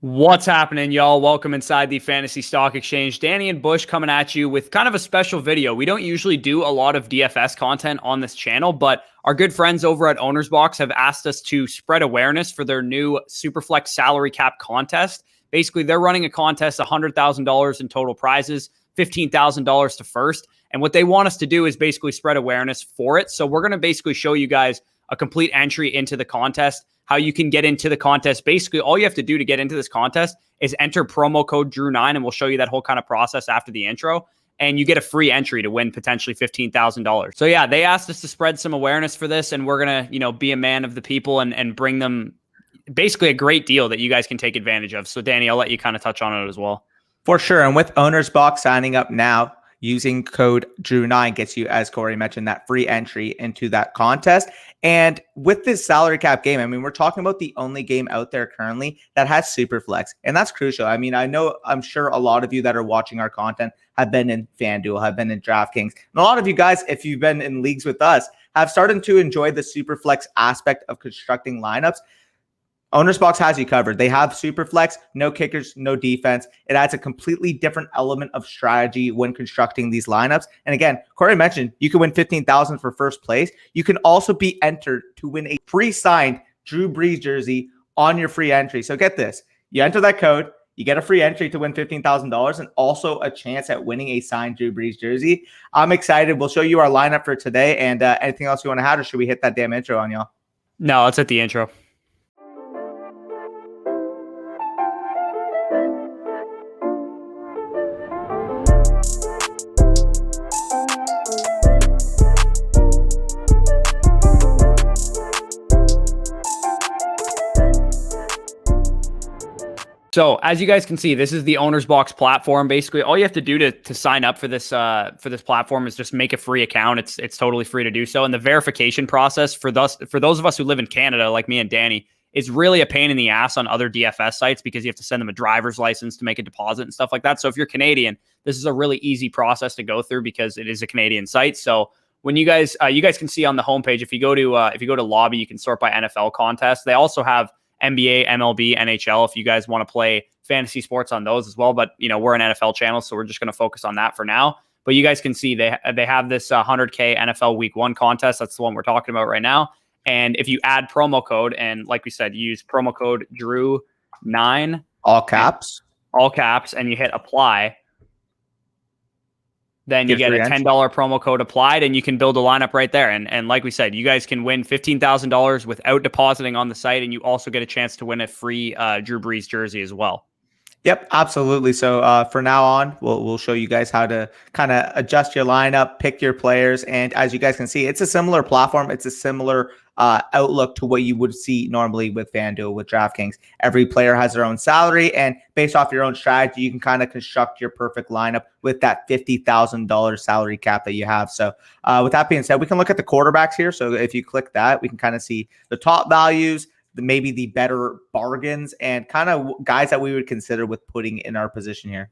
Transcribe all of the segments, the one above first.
What's happening, y'all? Welcome inside the Fantasy Stock Exchange. Danny and Bush coming at you with kind of a special video. We don't usually do a lot of DFS content on this channel, but our good friends over at Owner's Box have asked us to spread awareness for their new Superflex Salary Cap contest. Basically, they're running a contest, $100,000 in total prizes, $15,000 to first. And what they want us to do is basically spread awareness for it. So we're going to basically show you guys a complete entry into the contest, how you can get into the contest. Basically, all you have to do to get into this contest is enter promo code Drew9, and we'll show you that whole kind of process after the intro. And you get a free entry to win potentially $15,000. So yeah, they asked us to spread some awareness for this, and we're going to, be a man of the people and bring them basically a great deal that you guys can take advantage of. So Danny, I'll let you kind of touch on it as well. For sure. And with Owner's Box signing up now, using code Drew9 gets you, as Corey mentioned, that free entry into that contest. And with this salary cap game, we're talking about the only game out there currently that has Superflex. And that's crucial. I'm sure a lot of you that are watching our content have been in FanDuel, have been in DraftKings. And a lot of you guys, if you've been in leagues with us, have started to enjoy the Superflex aspect of constructing lineups. Owner's Box has you covered. They have Superflex, no kickers, no defense. It adds a completely different element of strategy when constructing these lineups. And again, Corey mentioned you can win $15,000 for first place. You can also be entered to win a pre-signed Drew Brees jersey on your free entry. So get this. You enter that code, you get a free entry to win $15,000 and also a chance at winning a signed Drew Brees jersey. I'm excited. We'll show you our lineup for today. And anything else you want to add, or should we hit that damn intro on y'all? No, let's hit the intro. So as you guys can see, this is the Owner's Box platform. Basically, all you have to do to sign up for this platform is just make a free account. It's totally free to do so. And the verification process for those of us who live in Canada, like me and Danny, is really a pain in the ass on other DFS sites because you have to send them a driver's license to make a deposit and stuff like that. So if you're Canadian, this is a really easy process to go through because it is a Canadian site. So when you guys can see on the homepage, if you go to lobby, you can sort by NFL contests. They also have NBA, MLB, NHL, if you guys want to play fantasy sports on those as well. But, we're an NFL channel, so we're just going to focus on that for now. But you guys can see they have this 100K NFL Week 1 contest. That's the one we're talking about right now. And if you add promo code, and like we said, you use promo code Drew9. All caps, and you hit apply. Then you get a $10 promo code applied, and you can build a lineup right there. And like we said, you guys can win $15,000 without depositing on the site, and you also get a chance to win a free Drew Brees jersey as well. Yep, absolutely. So for now on, we'll show you guys how to kind of adjust your lineup, pick your players. And as you guys can see, it's a similar platform. It's a similar outlook to what you would see normally with FanDuel, with DraftKings. Every player has their own salary, and based off your own strategy, you can kind of construct your perfect lineup with that $50,000 salary cap that you have. So with that being said, we can look at the quarterbacks here. So if you click that, we can kind of see the top values, maybe the better bargains, and kind of guys that we would consider with putting in our position here.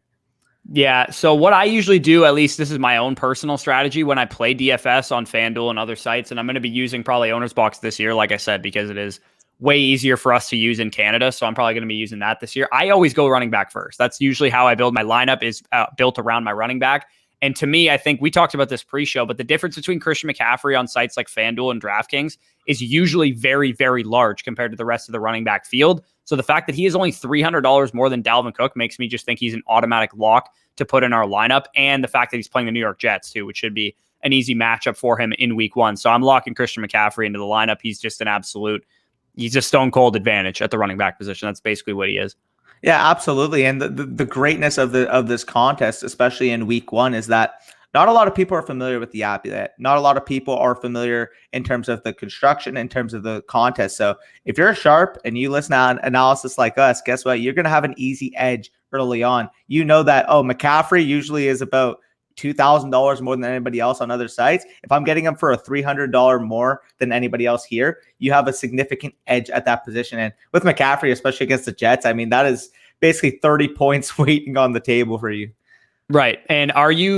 Yeah. So what I usually do, at least this is my own personal strategy when I play DFS on FanDuel and other sites, and I'm going to be using probably Owner's Box this year, like I said, because it is way easier for us to use in Canada. So I'm probably going to be using that this year. I always go running back first. That's usually how I build my lineup, is built around my running back. And to me, I think we talked about this pre-show, but the difference between Christian McCaffrey on sites like FanDuel and DraftKings is usually very, very large compared to the rest of the running back field. So the fact that he is only $300 more than Dalvin Cook makes me just think he's an automatic lock to put in our lineup. And the fact that he's playing the New York Jets too, which should be an easy matchup for him in week 1. So I'm locking Christian McCaffrey into the lineup. He's just he's a stone cold advantage at the running back position. That's basically what he is. Yeah, absolutely. And the greatness of this contest, especially in week 1, is that not a lot of people are familiar with the app yet. Not a lot of people are familiar in terms of the construction, in terms of the contest. So if you're sharp and you listen to analysis like us, guess what? You're going to have an easy edge early on. You know that, McCaffrey usually is about $2,000 more than anybody else on other sites. If I'm getting him for a $300 more than anybody else here, you have a significant edge at that position. And with McCaffrey, especially against the Jets, that is basically 30 points waiting on the table for you. Right. And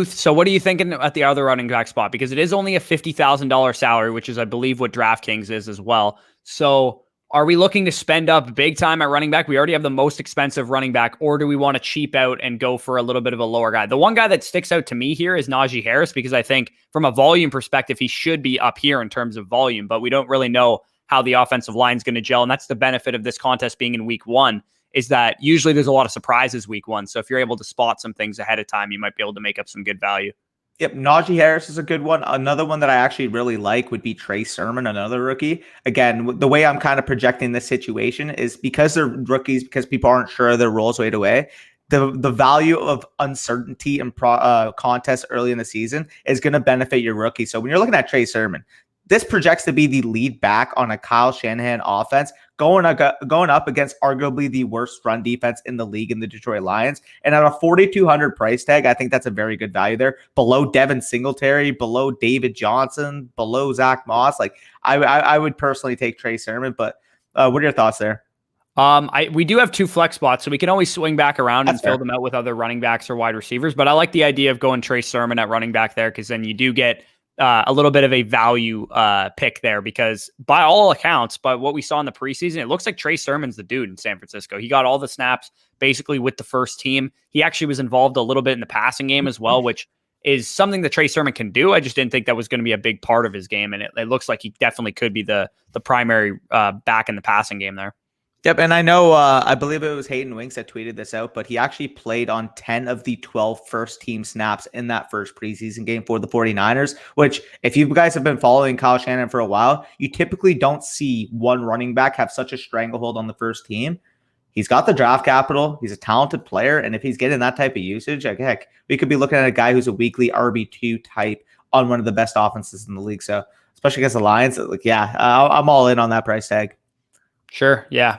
so what are you thinking at the other running back spot? Because it is only a $50,000 salary, which is, I believe, what DraftKings is as well. So Are we looking to spend up big time at running back? We already have the most expensive running back, or do we want to cheap out and go for a little bit of a lower guy? The one guy that sticks out to me here is Najee Harris, because I think from a volume perspective, he should be up here in terms of volume, but we don't really know how the offensive line is going to gel. And that's the benefit of this contest being in week one, is that usually there's a lot of surprises week one. So if you're able to spot some things ahead of time, you might be able to make up some good value. Yep, Najee Harris is a good one. Another one that I actually really like would be Trey Sermon, another rookie. Again, the way I'm kind of projecting this situation is because they're rookies, because people aren't sure of their roles right away. The value of uncertainty in contests early in the season is going to benefit your rookie. So when you're looking at Trey Sermon, this projects to be the lead back on a Kyle Shanahan offense, going up against arguably the worst run defense in the league in the Detroit Lions. And at a 4,200 price tag, I think that's a very good value there. Below Devin Singletary, below David Johnson, below Zach Moss. Like I would personally take Trey Sermon, but what are your thoughts there? We do have 2 flex spots, so we can always swing back around and fill them out with other running backs or wide receivers. But I like the idea of going Trey Sermon at running back there, because then you do get a little bit of a value pick there, because by all accounts, by what we saw in the preseason, it looks like Trey Sermon's the dude in San Francisco. He got all the snaps basically with the first team. He actually was involved a little bit in the passing game as well, which is something that Trey Sermon can do. I just didn't think that was going to be a big part of his game, and it looks like he definitely could be the primary back in the passing game there. Yep, and I know, I believe it was Hayden Winks that tweeted this out, but he actually played on 10 of the 12 first-team snaps in that first preseason game for the 49ers, which, if you guys have been following Kyle Shanahan for a while, you typically don't see one running back have such a stranglehold on the first team. He's got the draft capital. He's a talented player, and if he's getting that type of usage, like, heck, we could be looking at a guy who's a weekly RB2 type on one of the best offenses in the league. So, especially against the Lions, like, yeah, I'm all in on that price tag. Sure. Yeah.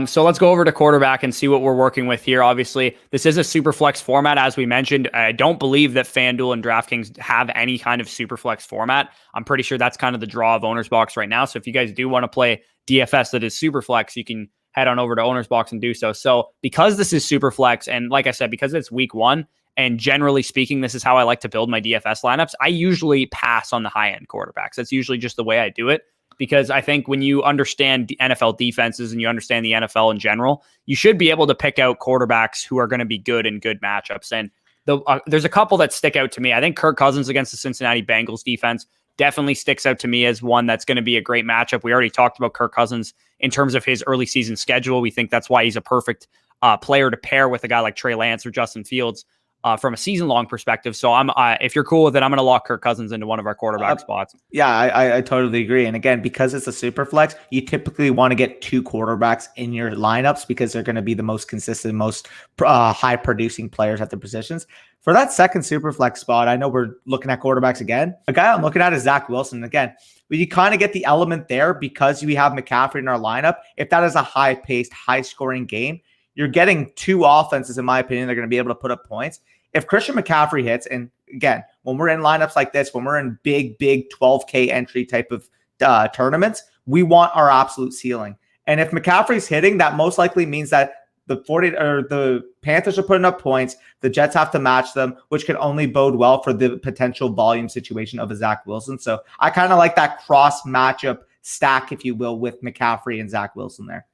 So let's go over to quarterback and see what we're working with here. Obviously, this is a super flex format. As we mentioned, I don't believe that FanDuel and DraftKings have any kind of super flex format. I'm pretty sure that's kind of the draw of Owner's Box right now. So if you guys do want to play DFS that is super flex, you can head on over to Owner's Box and do so. So because this is super flex, and like I said, because it's week one, and generally speaking, this is how I like to build my DFS lineups, I usually pass on the high end quarterbacks. That's usually just the way I do it, because I think when you understand the NFL defenses and you understand the NFL in general, you should be able to pick out quarterbacks who are going to be good in good matchups. And there's a couple that stick out to me. I think Kirk Cousins against the Cincinnati Bengals defense definitely sticks out to me as one that's going to be a great matchup. We already talked about Kirk Cousins in terms of his early season schedule. We think that's why he's a perfect player to pair with a guy like Trey Lance or Justin Fields from a season-long perspective. So if you're cool with it, I'm going to lock Kirk Cousins into one of our quarterback spots. Yeah, I totally agree. And again, because it's a super flex, you typically want to get 2 quarterbacks in your lineups because they're going to be the most consistent, most high-producing players at their positions. For that second super flex spot, I know we're looking at quarterbacks again. A guy I'm looking at is Zach Wilson. Again, we kind of get the element there because we have McCaffrey in our lineup. If that is a high-paced, high-scoring game, you're getting 2 offenses, in my opinion, they're going to be able to put up points. If Christian McCaffrey hits, and again, when we're in lineups like this, when we're in big 12K entry type of tournaments, we want our absolute ceiling. And if McCaffrey's hitting, that most likely means that the Panthers are putting up points. The Jets have to match them, which can only bode well for the potential volume situation of a Zach Wilson. So I kind of like that cross matchup stack, if you will, with McCaffrey and Zach Wilson there.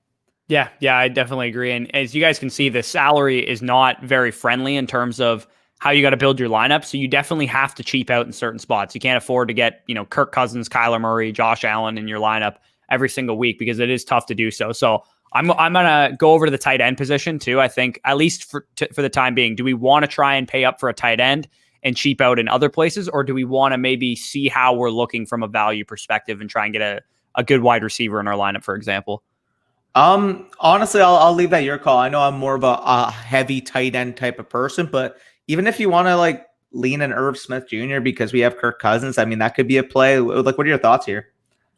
Yeah, I definitely agree. And as you guys can see, the salary is not very friendly in terms of how you got to build your lineup. So you definitely have to cheap out in certain spots. You can't afford to get, Kirk Cousins, Kyler Murray, Josh Allen in your lineup every single week, because it is tough to do so. So I'm going to go over to the tight end position too. I think, at least for the time being, do we want to try and pay up for a tight end and cheap out in other places? Or do we want to maybe see how we're looking from a value perspective and try and get a good wide receiver in our lineup, for example? Honestly, I'll leave that your call. I know I'm more of a heavy tight end type of person, but even if you want to lean in Irv Smith Jr. because we have Kirk Cousins, I mean, that could be a play. What are your thoughts here?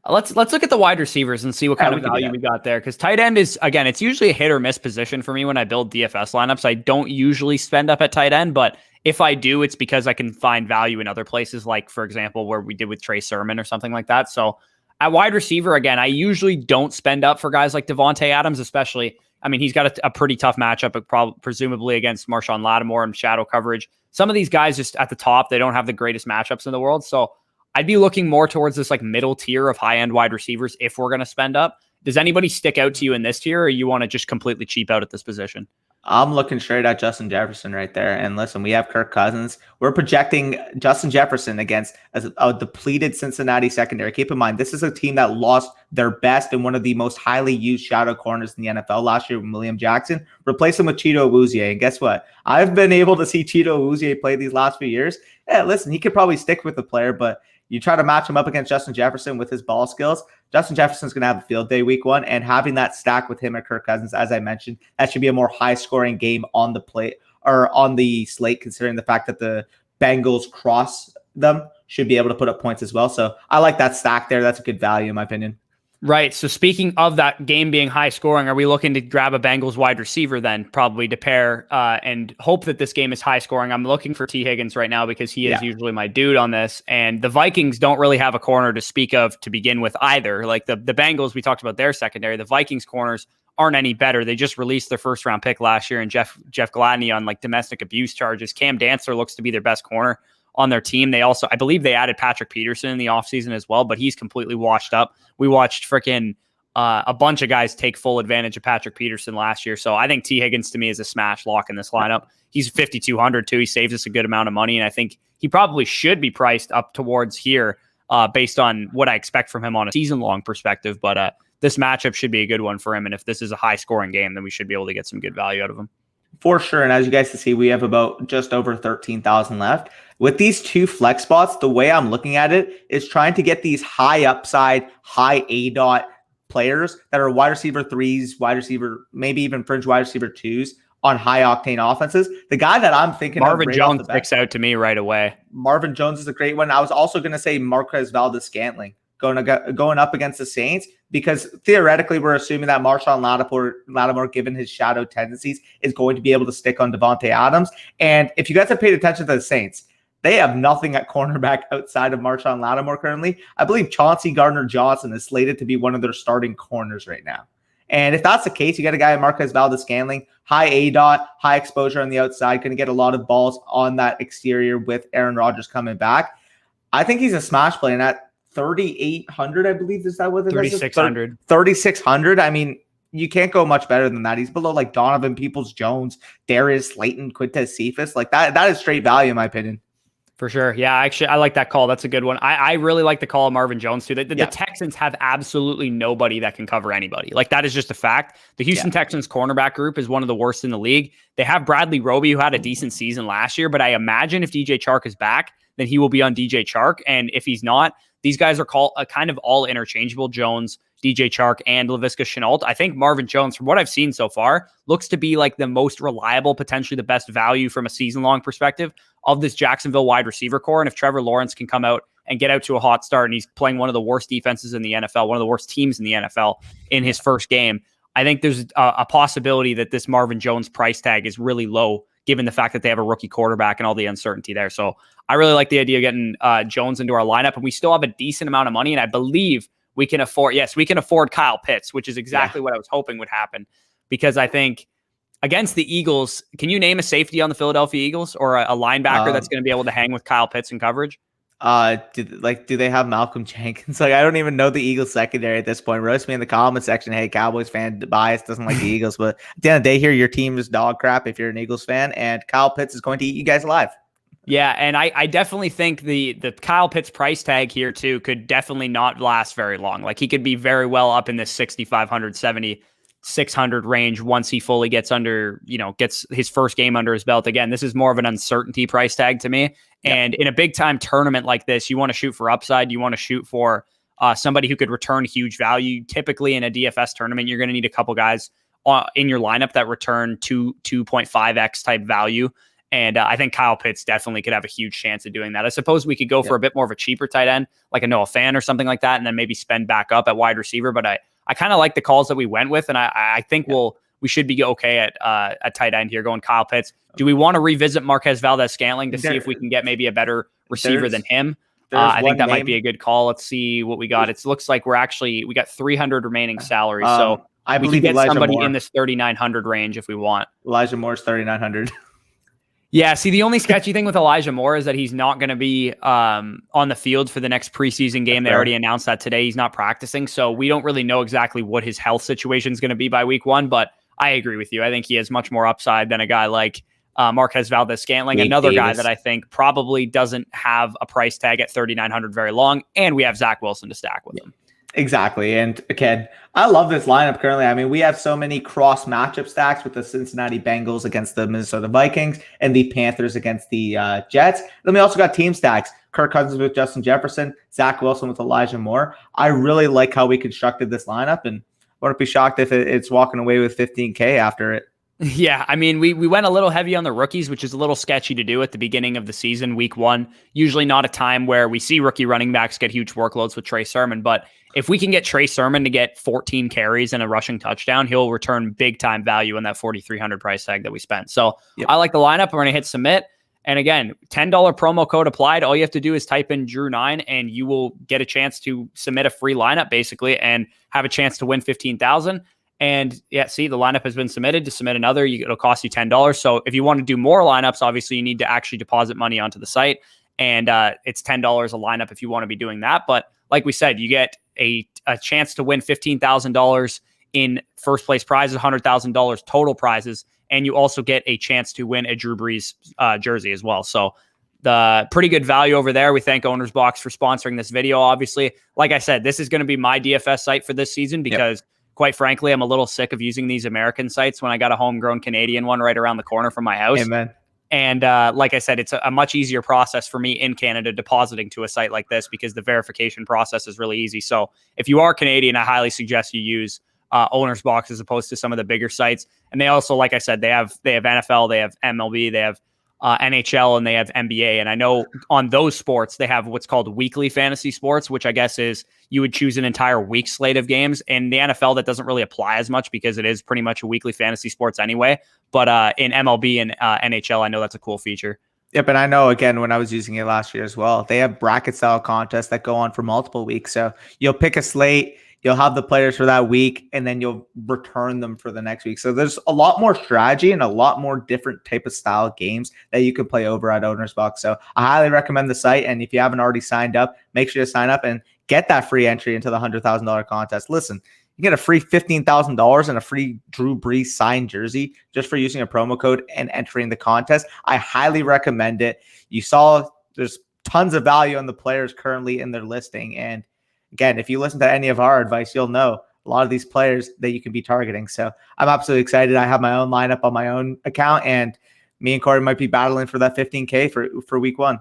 Let's look at the wide receivers and see what kind of value we got there. Because tight end is, again, it's usually a hit or miss position for me when I build DFS lineups. I don't usually spend up at tight end, but if I do, it's because I can find value in other places, like, for example, where we did with Trey Sermon or something like that. So at wide receiver, again, I usually don't spend up for guys like Devontae Adams, especially. I mean, he's got a pretty tough matchup, presumably against Marshawn Lattimore and shadow coverage. Some of these guys just at the top, they don't have the greatest matchups in the world. So I'd be looking more towards this middle tier of high-end wide receivers if we're going to spend up. does anybody stick out to you in this tier, or you want to just completely cheap out at this position? I'm looking straight at Justin Jefferson right there. And listen, we have Kirk Cousins. We're projecting Justin Jefferson against a depleted Cincinnati secondary. Keep in mind, this is a team that lost their best and one of the most highly used shadow corners in the NFL last year with William Jackson. Replace him with Cheeto Awuzie. And guess what? I've been able to see Cheeto Awuzie play these last few years. Yeah, listen, he could probably stick with the player, but you try to match him up against Justin Jefferson with his ball skills. Justin Jefferson's going to have a field day week 1, and having that stack with him and Kirk Cousins, as I mentioned, that should be a more high-scoring game on the plate or on the slate, considering the fact that the Bengals cross them should be able to put up points as well. So I like that stack there. That's a good value in my opinion. Right. So speaking of that game being high scoring, are we looking to grab a Bengals wide receiver then probably to pair and hope that this game is high scoring? I'm looking for T. Higgins right now because he is usually my dude on this. And the Vikings don't really have a corner to speak of to begin with either. Like the Bengals, we talked about their secondary. The Vikings corners aren't any better. They just released their first round pick last year and Jeff Gladney on like domestic abuse charges. Cam Dantzler looks to be their best corner on their team. They also, I believe they added Patrick Peterson in the offseason as well, but he's completely washed up. We watched freaking a bunch of guys take full advantage of Patrick Peterson last year. So I think T. Higgins to me is a smash lock in this lineup. He's 5,200 too. He saves us a good amount of money. And I think he probably should be priced up towards here based on what I expect from him on a season long perspective. But this matchup should be a good one for him. And if this is a high scoring game, then we should be able to get some good value out of him. For sure. And as you guys can see, we have about just over 13,000 left. With these two flex spots, the way I'm looking at it is trying to get these high upside, high ADOT players that are wide receiver 3s, wide receiver, maybe even fringe wide receiver 2s on high octane offenses. The guy that I'm thinking Marvin of Jones sticks out to me right away. Marvin Jones is a great one. I was also going to say Marquez Valdes-Scantling going up against the Saints, because theoretically we're assuming that Marshawn Lattimore, given his shadow tendencies, is going to be able to stick on Devontae Adams. And if you guys have paid attention to the Saints, they have nothing at cornerback outside of Marshawn Lattimore currently. I believe Chauncey Gardner-Johnson is slated to be one of their starting corners right now. And if that's the case, you got a guy like Marquez Valdes-Scantling, high ADOT, high exposure on the outside, going to get a lot of balls on that exterior with Aaron Rodgers coming back. I think he's a smash play, and at 3,800, I believe, is that what it is? 3,600. 3,600. I mean, you can't go much better than that. He's below like Donovan Peoples-Jones, Darius Slayton, Quintez Cephas. Like that is straight value in my opinion. For sure. Yeah, actually, I like that call. That's a good one. I really like the call of Marvin Jones, too. The Texans have absolutely nobody that can cover anybody. Like, that is just a fact. The Houston Texans cornerback group is one of the worst in the league. They have Bradley Roby, who had a decent season last year, but I imagine if DJ Chark is back, then he will be on DJ Chark. And if he's not, these guys are kind of all interchangeable. Jones, DJ Chark, and Laviska Shenault. I think Marvin Jones, from what I've seen so far, looks to be like the most reliable, potentially the best value from a season-long perspective of this Jacksonville wide receiver core. And if Trevor Lawrence can come out and get out to a hot start, and he's playing one of the worst defenses in the NFL, one of the worst teams in the NFL in his first game, I think there's a possibility that this Marvin Jones price tag is really low, given the fact that they have a rookie quarterback and all the uncertainty there. So I really like the idea of getting Jones into our lineup, and we still have a decent amount of money. And I believe we can afford Kyle Pitts, which is exactly what I was hoping would happen, because I think against the Eagles, can you name a safety on the Philadelphia Eagles or a linebacker that's going to be able to hang with Kyle Pitts in coverage? Do they have Malcolm Jenkins? Like, I don't even know the Eagles secondary at this point. Roast me in the comment section. Hey, Cowboys fan bias, doesn't like the Eagles, but at the end of the day here, your team is dog crap if you're an Eagles fan, and Kyle Pitts is going to eat you guys alive. Yeah, and I definitely think the Kyle Pitts price tag here too could definitely not last very long. Like, he could be very well up in this 6,500, 7,600 range once he fully gets his first game under his belt. Again, this is more of an uncertainty price tag to me. Yep. And in a big time tournament like this, you want to shoot for upside. You want to shoot for somebody who could return huge value. Typically in a DFS tournament, you're going to need a couple guys in your lineup that return 2.5x type value. And I think Kyle Pitts definitely could have a huge chance of doing that. I suppose we could go for a bit more of a cheaper tight end, like a Noah Fant or something like that, and then maybe spend back up at wide receiver. But I kind of like the calls that we went with, and I think we should be okay at tight end here, going Kyle Pitts. Do we want to revisit Marquez Valdes-Scantling to see if we can get maybe a better receiver than him? I think that might be a good call. Let's see what we got. It looks like we got 300 remaining salary, so I believe we can get Elijah somebody Moore in this 3,900 range if we want. Elijah Moore's 3,900. Yeah, see, the only sketchy thing with Elijah Moore is that he's not going to be on the field for the next preseason game. They already announced that today. He's not practicing, so we don't really know exactly what his health situation is going to be by week 1, but I agree with you. I think he has much more upside than a guy like Marquez Valdez-Scantling, another guy that I think probably doesn't have a price tag at $3,900 very long, and we have Zach Wilson to stack with him. Exactly. And again, I love this lineup currently. I mean, we have so many cross matchup stacks with the Cincinnati Bengals against the Minnesota Vikings and the Panthers against the Jets. Then we also got team stacks. Kirk Cousins with Justin Jefferson, Zach Wilson with Elijah Moore. I really like how we constructed this lineup, and I wouldn't be shocked if it's walking away with 15K after it. Yeah, I mean, we went a little heavy on the rookies, which is a little sketchy to do at the beginning of the season, week 1. Usually not a time where we see rookie running backs get huge workloads with Trey Sermon. But if we can get Trey Sermon to get 14 carries and a rushing touchdown, he'll return big time value in that $4,300 price tag that we spent. So I like the lineup. We're going to hit submit. And again, $10 promo code applied. All you have to do is type in Drew9 and you will get a chance to submit a free lineup basically and have a chance to win $15,000. And yeah, see, the lineup has been submitted. To submit another, it'll cost you $10. So if you want to do more lineups, obviously you need to actually deposit money onto the site. And it's $10 a lineup if you want to be doing that. But like we said, you get a chance to win $15,000 in first place prizes, $100,000 total prizes. And you also get a chance to win a Drew Brees jersey as well. So the pretty good value over there. We thank Owner's Box for sponsoring this video. Obviously, like I said, this is going to be my DFS site for this season because quite frankly, I'm a little sick of using these American sites when I got a homegrown Canadian one right around the corner from my house. Amen. And like I said, it's a much easier process for me in Canada depositing to a site like this because the verification process is really easy. So if you are Canadian, I highly suggest you use Owner's Box as opposed to some of the bigger sites. And they also, like I said, they have NFL, they have MLB, they have NHL, and they have NBA. And I know on those sports, they have what's called weekly fantasy sports, which I guess is you would choose an entire week slate of games. In the NFL, that doesn't really apply as much because it is pretty much a weekly fantasy sports anyway. But in MLB and NHL, I know that's a cool feature. Yep, and I know, again, when I was using it last year as well, they have bracket-style contests that go on for multiple weeks. So you'll pick a slate, you'll have the players for that week, and then you'll return them for the next week. So there's a lot more strategy and a lot more different type of style games that you can play over at Owner's Box. So I highly recommend the site, and if you haven't already signed up, make sure to sign up and get that free entry into the $100,000 contest. Listen, you get a free $15,000 and a free Drew Brees signed jersey just for using a promo code and entering the contest. I highly recommend it. You saw there's tons of value on the players currently in their listing. And again, if you listen to any of our advice, you'll know a lot of these players that you can be targeting. So I'm absolutely excited. I have my own lineup on my own account, and me and Corey might be battling for that 15K for week 1.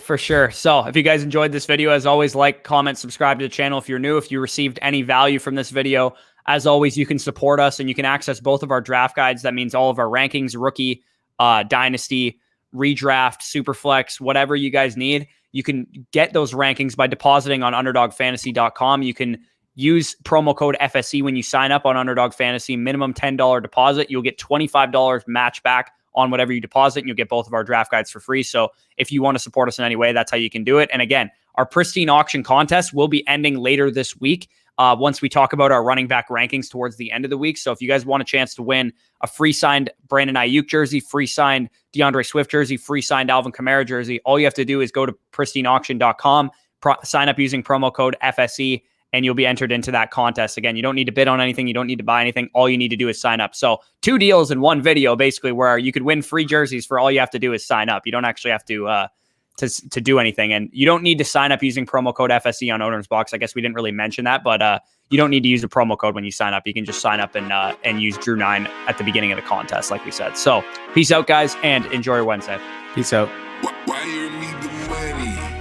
For sure. So if you guys enjoyed this video, as always, like, comment, subscribe to the channel if you're new. If you received any value from this video, as always, you can support us and you can access both of our draft guides. That means all of our rankings, rookie, dynasty, redraft, superflex, whatever you guys need. You can get those rankings by depositing on underdogfantasy.com. You can use promo code FSE when you sign up on Underdog Fantasy, minimum $10 deposit. You'll get $25 match back on whatever you deposit, and you'll get both of our draft guides for free. So if you want to support us in any way, that's how you can do it. And again, our pristine auction contest will be ending later this week once we talk about our running back rankings towards the end of the week. So if you guys want a chance to win a free signed Brandon Ayuk jersey, free signed DeAndre Swift jersey, free signed Alvin Kamara jersey, all you have to do is go to pristineauction.com, sign up using promo code FSE, and you'll be entered into that contest. Again, you don't need to bid on anything. You don't need to buy anything. All you need to do is sign up. So 2 deals in one video, basically, where you could win free jerseys for all you have to do is sign up. You don't actually have to do anything. And you don't need to sign up using promo code FSE on Owner's Box. I guess we didn't really mention that, but you don't need to use a promo code when you sign up. You can just sign up and use Drew9 at the beginning of the contest, like we said. So peace out, guys, and enjoy your Wednesday. Peace out. Wire me the money.